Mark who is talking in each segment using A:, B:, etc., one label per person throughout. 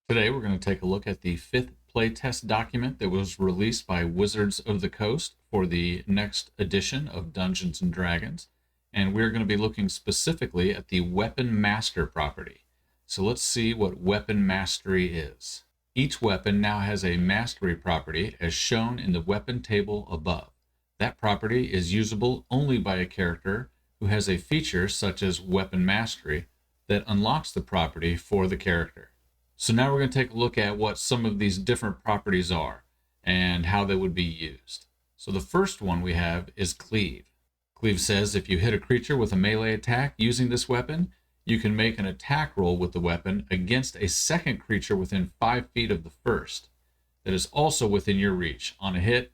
A: Today we're going to take a look at the 5th playtest document that was released by Wizards of the Coast for the next edition of Dungeons & Dragons. And we're going to be looking specifically at the Weapon Master property. So let's see what Weapon Mastery is. Each weapon now has a Mastery property as shown in the weapon table above. That property is usable only by a character who has a feature such as Weapon Mastery that unlocks the property for the character. So now we're going to take a look at what some of these different properties are and how they would be used. So the first one we have is Cleave. Cleave says if you hit a creature with a melee attack using this weapon, you can make an attack roll with the weapon against a second creature within 5 feet of the first that is also within your reach. On a hit,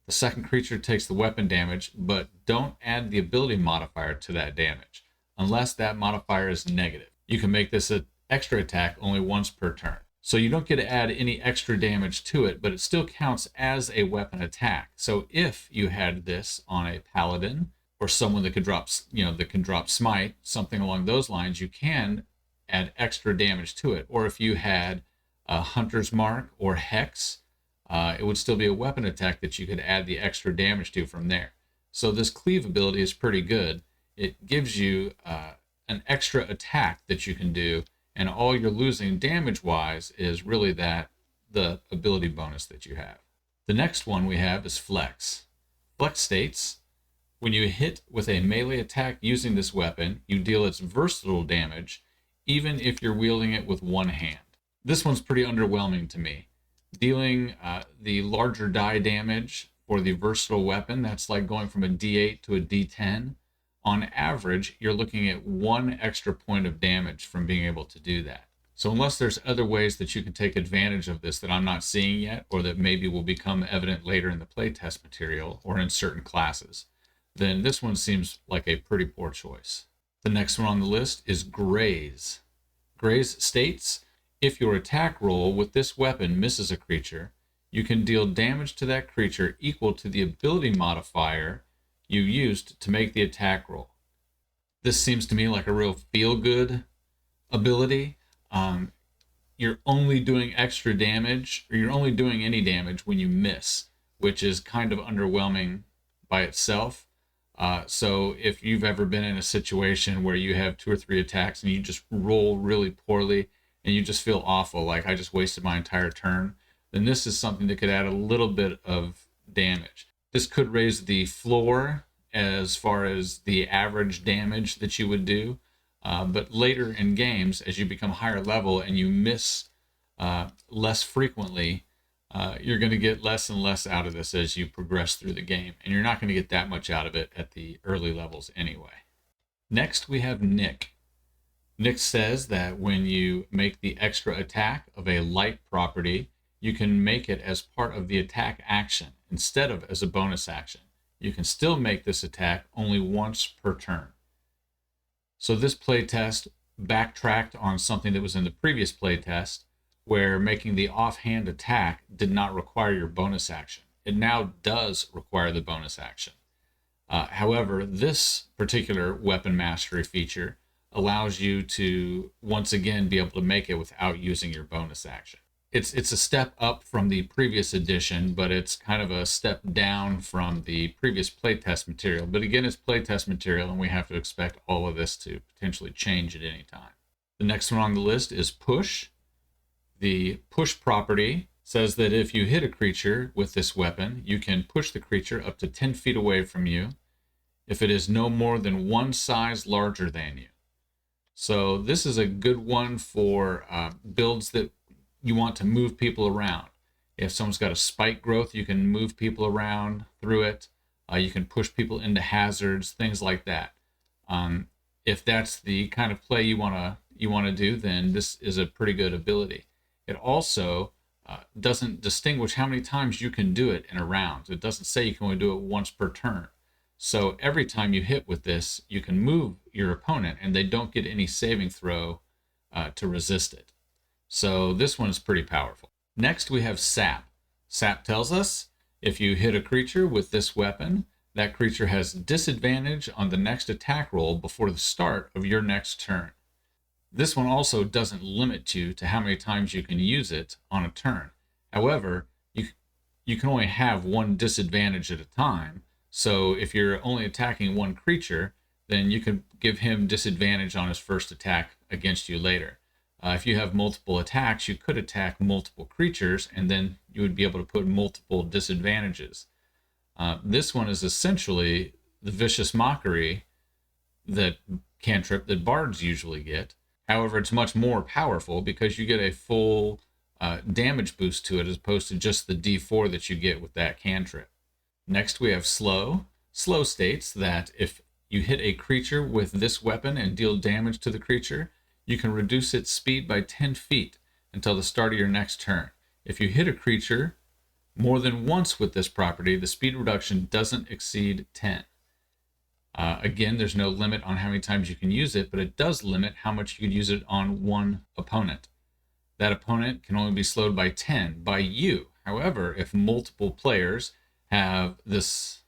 A: the second creature takes the weapon damage, but don't add the ability modifier to that damage unless that modifier is negative. You can make this an extra attack only once per turn. So you don't get to add any extra damage to it, but it still counts as a weapon attack. So if you had this on a paladin or someone that could drop, that can drop smite, something along those lines, you can add extra damage to it. Or if you had a hunter's mark or hex, it would still be a weapon attack that you could add the extra damage to from there. So this cleave ability is pretty good. It gives you an extra attack that you can do, and all you're losing damage-wise is really the ability bonus that you have. The next one we have is Flex. Flex states, when you hit with a melee attack using this weapon, you deal its versatile damage, even if you're wielding it with one hand. This one's pretty underwhelming to me. Dealing the larger die damage for the versatile weapon, that's like going from a D8 to a D10. On average, you're looking at 1 extra point of damage from being able to do that. So unless there's other ways that you can take advantage of this that I'm not seeing yet, or that maybe will become evident later in the playtest material or in certain classes, then this one seems like a pretty poor choice. The next one on the list is Graze. Graze states, if your attack roll with this weapon misses a creature, you can deal damage to that creature equal to the ability modifier you used to make the attack roll. This seems to me like a real feel-good ability. You're only doing extra damage, or you're only doing any damage when you miss, which is kind of underwhelming by itself. So if you've ever been in a situation where you have 2 or 3 attacks and you just roll really poorly and you just feel awful, like I just wasted my entire turn, then this is something that could add a little bit of damage. This could raise the floor as far as the average damage that you would do. But later in games, as you become higher level and you miss less frequently, you're going to get less and less out of this as you progress through the game. And you're not going to get that much out of it at the early levels anyway. Next, we have Nick. Nick says that when you make the extra attack of a light property, you can make it as part of the attack action instead of as a bonus action. You can still make this attack only once per turn. So this playtest backtracked on something that was in the previous playtest where making the offhand attack did not require your bonus action. It now does require the bonus action. However, this particular weapon mastery feature allows you to once again be able to make it without using your bonus action. It's a step up from the previous edition, but it's kind of a step down from the previous playtest material. But again, it's playtest material, and we have to expect all of this to potentially change at any time. The next one on the list is Push. The Push property says that if you hit a creature with this weapon, you can push the creature up to 10 feet away from you if it is no more than 1 size larger than you. So this is a good one for builds that you want to move people around. If someone's got a spike growth, you can move people around through it. You can push people into hazards, things like that. If that's the kind of play you want to do, then this is a pretty good ability. It also doesn't distinguish how many times you can do it in a round. It doesn't say you can only do it once per turn. So every time you hit with this, you can move your opponent, and they don't get any saving throw to resist it. So this one is pretty powerful. Next, we have Sap. Sap tells us if you hit a creature with this weapon, that creature has disadvantage on the next attack roll before the start of your next turn. This one also doesn't limit you to how many times you can use it on a turn. However, you can only have one disadvantage at a time. So if you're only attacking one creature, then you can give him disadvantage on his first attack against you later. If you have multiple attacks, you could attack multiple creatures, and then you would be able to put multiple disadvantages. This one is essentially the vicious mockery that cantrip that bards usually get. However, it's much more powerful because you get a full damage boost to it as opposed to just the d4 that you get with that cantrip. Next, we have slow. Slow states that if you hit a creature with this weapon and deal damage to the creature, you can reduce its speed by 10 feet until the start of your next turn. If you hit a creature more than once with this property, the speed reduction doesn't exceed 10. Again, there's no limit on how many times you can use it, but it does limit how much you can use it on one opponent. That opponent can only be slowed by 10 by you. However, if multiple players have this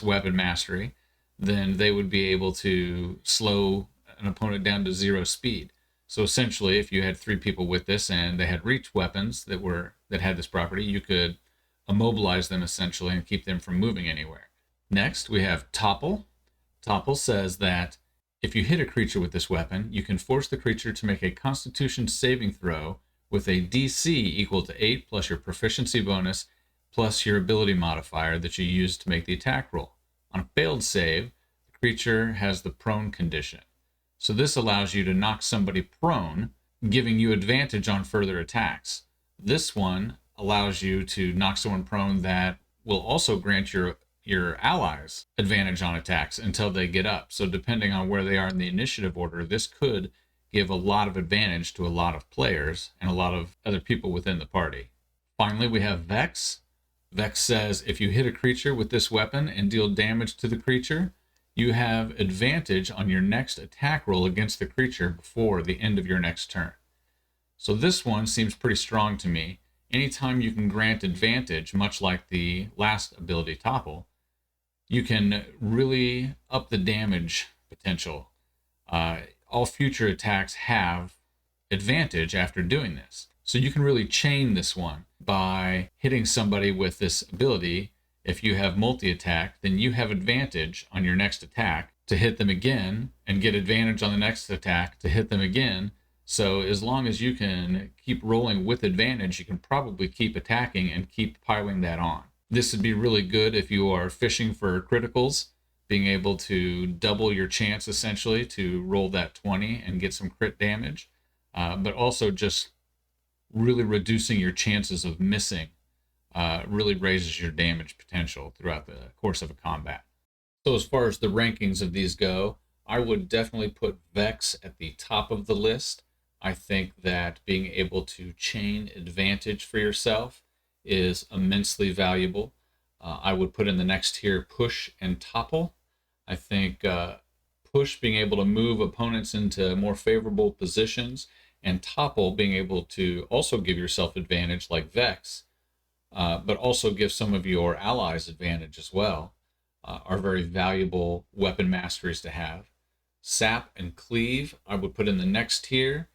A: weapon mastery, then they would be able to slow an opponent down to 0 speed. So essentially, if you had 3 people with this and they had reach weapons that had this property, you could immobilize them essentially and keep them from moving anywhere. Next, we have topple. Topple says that if you hit a creature with this weapon, you can force the creature to make a Constitution saving throw with a DC equal to 8 plus your proficiency bonus plus your ability modifier that you use to make the attack roll. On a failed save, the creature has the prone condition. So this allows you to knock somebody prone, giving you advantage on further attacks. This one allows you to knock someone prone that will also grant your allies advantage on attacks until they get up. So depending on where they are in the initiative order, this could give a lot of advantage to a lot of players and a lot of other people within the party. Finally, we have Vex. Vex says if you hit a creature with this weapon and deal damage to the creature, you have advantage on your next attack roll against the creature before the end of your next turn. So this one seems pretty strong to me. Anytime you can grant advantage, much like the last ability topple, you can really up the damage potential. All future attacks have advantage after doing this. So you can really chain this one by hitting somebody with this ability. If you have multi-attack, then you have advantage on your next attack to hit them again and get advantage on the next attack to hit them again. So as long as you can keep rolling with advantage, you can probably keep attacking and keep piling that on. This would be really good if you are fishing for criticals, being able to double your chance essentially to roll that 20 and get some crit damage, but also just really reducing your chances of missing really raises your damage potential throughout the course of a combat. So as far as the rankings of these go, I would definitely put Vex at the top of the list. I think that being able to chain advantage for yourself is immensely valuable. I would put in the next tier Push and Topple. I think Push, being able to move opponents into more favorable positions, and Topple, being able to also give yourself advantage like Vex, but also give some of your allies advantage as well, are very valuable weapon masteries to have. Sap and Cleave, I would put in the next tier.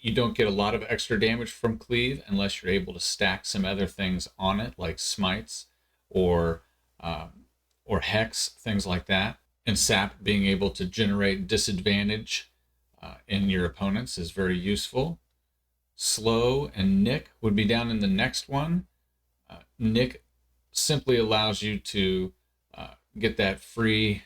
A: You don't get a lot of extra damage from Cleave unless you're able to stack some other things on it, like smites or hex, things like that. And Sap, being able to generate disadvantage in your opponents, is very useful. Slow and Nick would be down in the next one. Nick simply allows you to get that free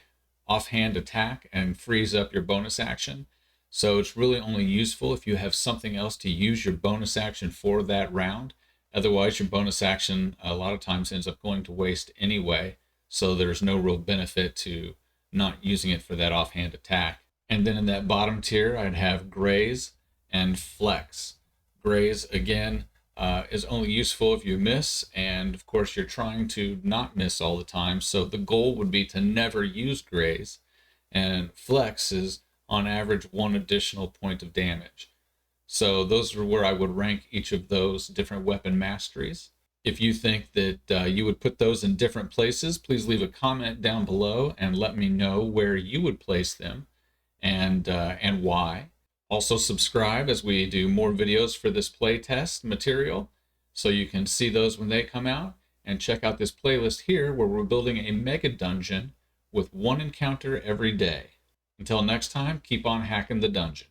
A: offhand attack and frees up your bonus action. So it's really only useful if you have something else to use your bonus action for that round. Otherwise, your bonus action a lot of times ends up going to waste anyway. So there's no real benefit to not using it for that offhand attack. And then in that bottom tier, I'd have Graze and Flex. Graze, again, is only useful if you miss. And of course, you're trying to not miss all the time. So the goal would be to never use Graze. And Flex is on average 1 additional point of damage. So those are where I would rank each of those different weapon masteries. If you think that you would put those in different places, please leave a comment down below and let me know where you would place them and why. Also subscribe as we do more videos for this playtest material so you can see those when they come out, and check out this playlist here where we're building a mega dungeon with one encounter every day. Until next time, keep on hacking the dungeon.